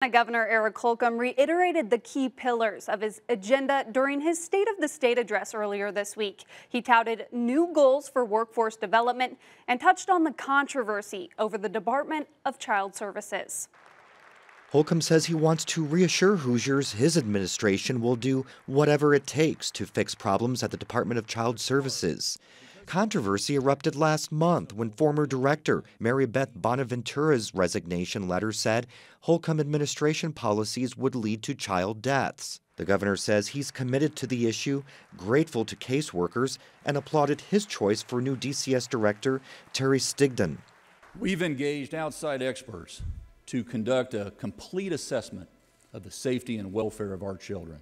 Governor Eric Holcomb reiterated the key pillars of his agenda during his State of the State address earlier this week. He touted new goals for workforce development and touched on the controversy over the Department of Child Services. Holcomb says he wants to reassure Hoosiers his administration will do whatever it takes to fix problems at the Department of Child Services. Controversy erupted last month when former director Mary Beth Bonaventura's resignation letter said Holcomb administration policies would lead to child deaths. The governor says he's committed to the issue, grateful to caseworkers, and applauded his choice for new DCS director Terry Stigdon. We've engaged outside experts to conduct a complete assessment of the safety and welfare of our children.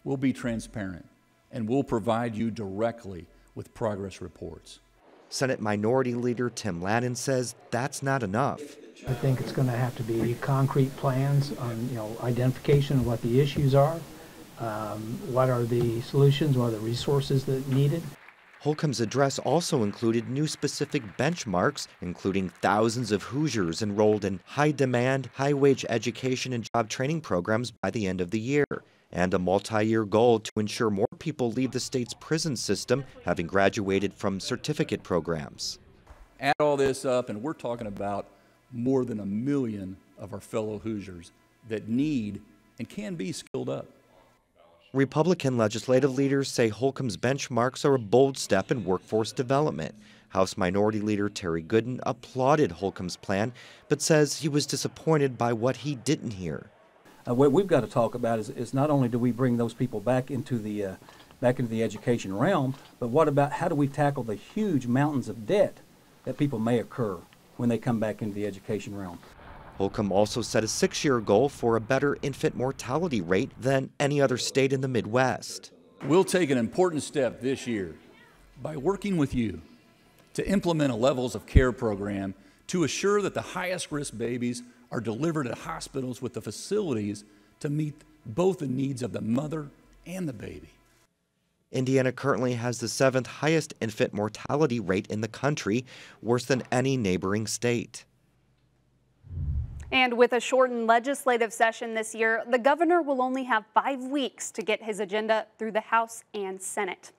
We'll be transparent, and we'll provide you directly with progress reports. Senate Minority Leader Tim Lannon says that's not enough. I think it's going to have to be concrete plans on, identification of what the issues are, what are the solutions, what are the resources that are needed. Holcomb's address also included new specific benchmarks, including thousands of Hoosiers enrolled in high-demand, high-wage education and job training programs by the end of the year, and a multi-year goal to ensure more people leave the state's prison system having graduated from certificate programs. Add all this up, and we're talking about more than 1 million of our fellow Hoosiers that need and can be skilled up. Republican legislative leaders say Holcomb's benchmarks are a bold step in workforce development. House Minority Leader Terry Gooden applauded Holcomb's plan, but says he was disappointed by what he didn't hear. What we've got to talk about is not only do we bring those people back into the education realm, but what about how do we tackle the huge mountains of debt that people may occur when they come back into the education realm. Holcomb also set a 6-year goal for a better infant mortality rate than any other state in the Midwest. We'll take an important step this year by working with you to implement a levels of care program to assure that the highest risk babies are delivered at hospitals with the facilities to meet both the needs of the mother and the baby. Indiana currently has the 7th highest infant mortality rate in the country, worse than any neighboring state. And with a shortened legislative session this year, the governor will only have 5 weeks to get his agenda through the House and Senate.